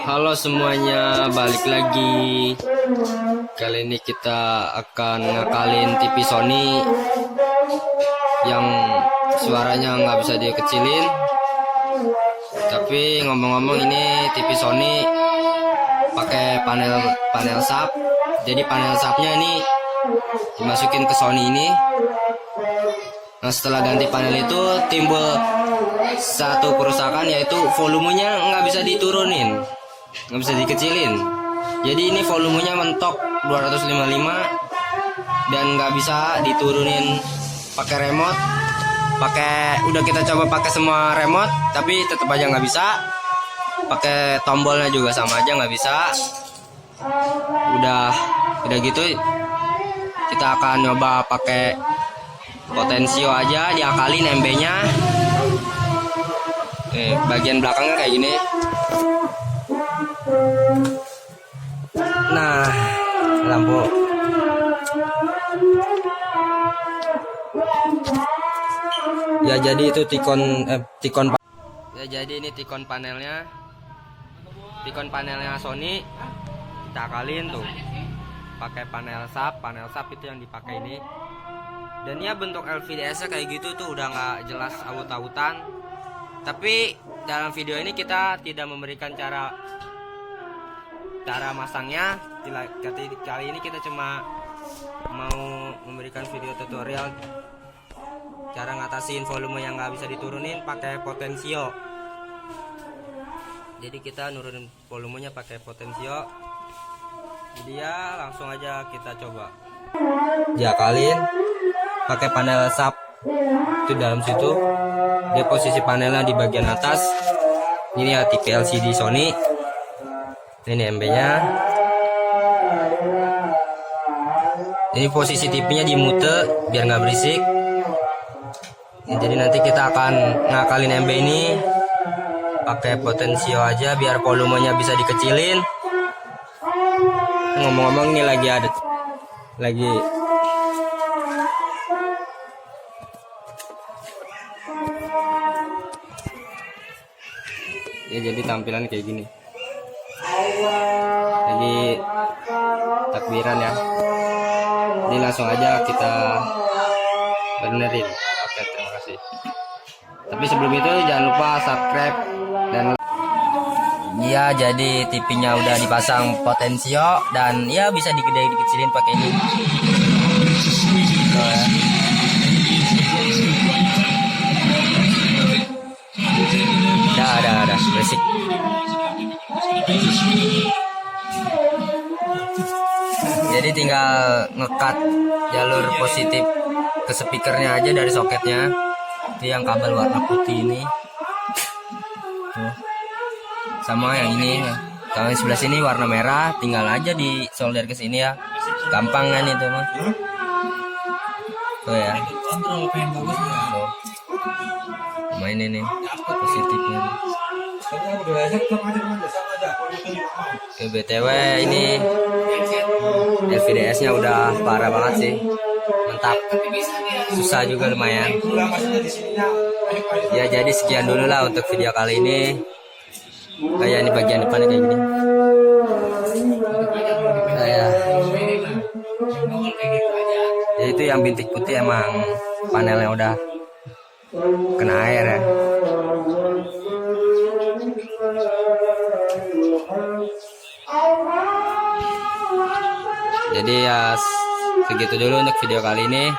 Halo semuanya, balik lagi. Kali ini kita akan ngakalin TV Sony yang suaranya nggak bisa dikecilin. Tapi ngomong-ngomong, ini TV Sony pakai panel sub. Jadi panel subnya ini dimasukin ke Sony ini. Nah, setelah ganti panel itu timbul satu kerusakan, yaitu volumenya nggak bisa diturunin, nggak bisa dikecilin. Jadi ini volumenya mentok 255 dan nggak bisa diturunin pakai remote. Udah kita coba pakai semua remote, tapi tetap aja nggak bisa. Pakai tombolnya juga sama aja nggak bisa. Udah gitu kita akan nyoba pakai potensio aja, diakalin MB-nya. Bagian belakangnya kayak gini. Nah, lampu. Ya jadi itu Tikon. Ya jadi ini Tikon panelnya. Tikon panelnya Sony. Kita akalin tuh. Pakai panel sub itu yang dipakai ini. Dan ya bentuk LVDS-nya kayak gitu tuh, udah nggak jelas aut-autan. Tapi dalam video ini kita tidak memberikan cara masangnya. Kali ini kita cuma mau memberikan video tutorial cara ngatasin volume yang nggak bisa diturunin pakai potensio. Jadi kita nurunin volumenya pakai potensio. Jadi ya langsung aja kita coba. Diakalin pakai panel sub itu dalam situ. Dia posisi panelnya di bagian atas. Ini ya TV LCD Sony. Ini MB-nya. Ini posisi TV-nya di mute biar nggak berisik. Jadi nanti kita akan ngakalin MB ini pakai potensio aja biar volumenya bisa dikecilin. Ngomong-ngomong, ini lagi ya, jadi tampilan kayak gini. Jadi takbiran ya. Ini langsung aja kita benerin. Oke, terima kasih. Tapi sebelum itu jangan lupa subscribe dan ya, jadi TV-nya udah dipasang potensio dan ya bisa dikecilin pakai ini. Tuh, ya. Udah berisik. Jadi tinggal ngekat jalur positif ke speakernya aja dari soketnya. Itu yang kabel warna putih ini. Tuh. Sama yang ini. Kalau yang sebelah sini warna merah, tinggal aja di solder ke sini ya. Gampang kan itu mah. Tuh ya. Tuh. Main ini positifnya. BTW ini LVDS nya udah parah banget sih, mantap, susah juga lumayan ya. Jadi sekian dulu lah untuk video kali ini. Kayak ini bagian depannya kayak gini. Ya itu yang bintik putih emang panelnya udah kena air ya. Jadi ya segitu dulu untuk video kali ini.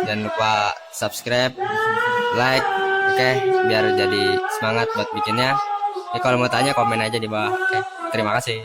Jangan lupa subscribe, like, oke, biar jadi semangat buat bikinnya. Kalau mau tanya komen aja di bawah. Oke, terima kasih.